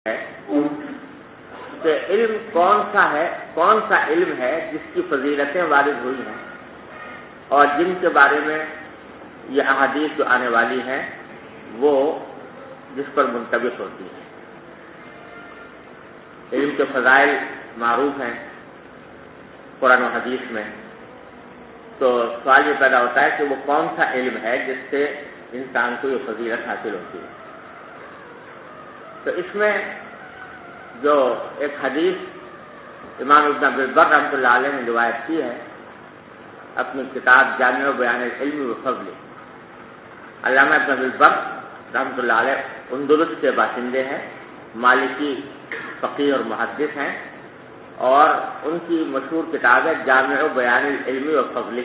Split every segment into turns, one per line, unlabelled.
ہے کہ علم کون سا علم ہے جس کی فضیلتیں وارد ہوئی ہیں اور جن کے بارے میں یہ احادیث جو آنے والی ہیں وہ جس پر منطبق ہوتی ہیں۔ علم کے فضائل معروف ہیں قرآن و حدیث میں، تو سوال یہ پیدا ہوتا ہے کہ وہ کون سا علم ہے جس سے انسان کو یہ فضیلت حاصل ہوتی ہے۔ تو اس میں جو ایک حدیث امام ابن عبد البر رحمۃ اللہ علیہ نے روایت کی ہے اپنی کتاب جامع بیان العلم و فضل، علامہ ابن عبد البر رحمۃ اللہ علیہ اندلس کے باشندے ہیں، مالکی فقیہ اور محدث ہیں، اور ان کی مشہور کتاب ہے جامع بیان العلم و فضل،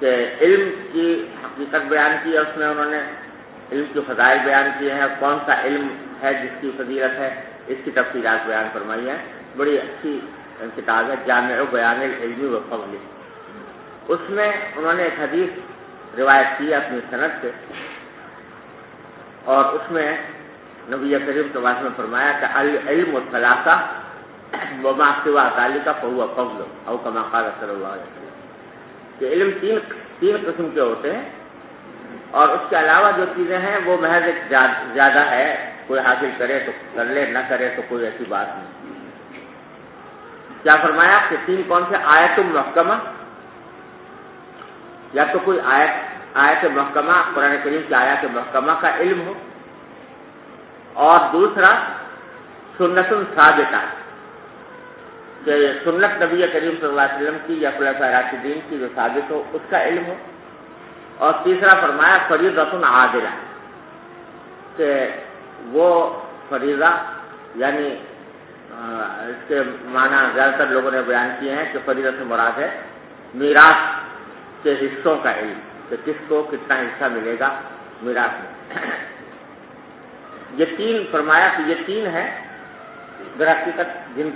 کہ علم کی حقیقت بیان کی ہے، اس میں انہوں نے علم کی فضائل بیان کیے ہیں، کون سا علم ہے جس کی فضیلت ہے اس کی تفصیلات بیان فرمائی ہیں۔ بڑی اچھی کتاب ہے جامع بیان العلم و فضل۔ اس میں انہوں نے ایک حدیث روایت کی ہے اپنی سند سے، اور اس میں نبی کریم صلی اللہ علیہ وسلم نے فرمایا کہ العلم ثلاثہ وما سوى ذلك فهو فضل، او كما قال صلی اللہ علیہ وسلم، کہ علم تین قسم کے ہوتے ہیں اور اس کے علاوہ جو چیزیں ہیں وہ محض ایک زیادہ ہے، کوئی حاصل کرے تو کر لے، نہ کرے تو کوئی ایسی بات نہیں۔ کیا فرمایا کہ تین کون سے؟ آیت محکمہ، یا تو کوئی آیت محکمہ قرآن کریم کی آیات محکمہ کا علم ہو، اور دوسرا سنت ثابتہ، کہ سنت نبی کریم صلی اللہ علیہ وسلم کی یا خلفاء راشدین کی جو ثابت ہو اس کا علم ہو، اور تیسرا فرمایا فریضۃ عادلہ، کہ وہ فریضہ، یعنی اس کے معنی زیادہ تر لوگوں نے بیان کیے ہیں کہ فریضہ سے مراد ہے میراث کے حصوں کا علم، کہ کس کو کتنا حصہ ملے گا میراث میں۔ یہ تین فرمایا کہ یہ تین ہیں در حقیقت جن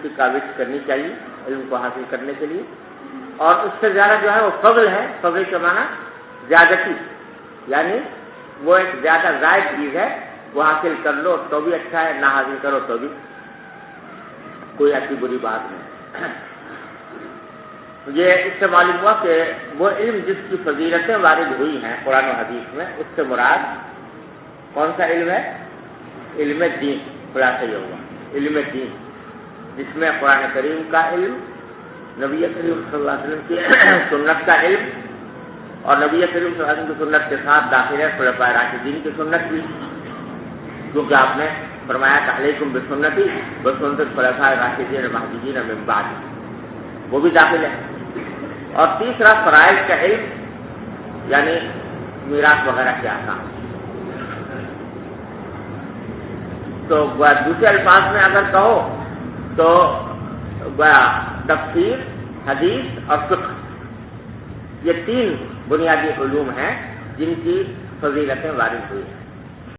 کی کاوش کرنی چاہیے علم کو حاصل کرنے کے لیے، اور اس سے زیادہ جو ہے وہ فضل ہے۔ فضل کے معنی زیادتی، یعنی وہ ایک زیادہ زائد چیز ہے، وہ حاصل کر لو تو بھی اچھا ہے، نہ حاصل کرو تو بھی کوئی ایسی بری بات نہیں۔ یہ اس سے معلوم ہوا کہ وہ علم جس کی فضیلتیں وارد ہوئی ہیں قرآن و حدیث میں، اس سے مراد کون سا علم ہے؟ علم دین۔ خلاصہ یہ ہوا علم دین، جس میں قرآن کریم کا علم، نبی کریم صلی اللہ علیہ وسلم کی سنت کا علم، اور نبی کریم صلی اللہ علیہ وسلم کی سنت کے ساتھ داخل ہے خلفاء راشدین کی سنت بھی، کیونکہ آپ نے فرمایا کہ علیکم بسنتی وسنت الخلفاء الراشدین المہدیین من بعد، وہ بھی داخل ہے۔ اور تیسرا فرائض کا علم، یعنی میراث وغیرہ کے احکام۔ تو دوسرے الفاظ میں اگر کہو تو تفسیر، حدیث اور فقہ، یہ تین بنیادی علوم ہیں جن کی فضیلتیں وارد ہوئی ہیں۔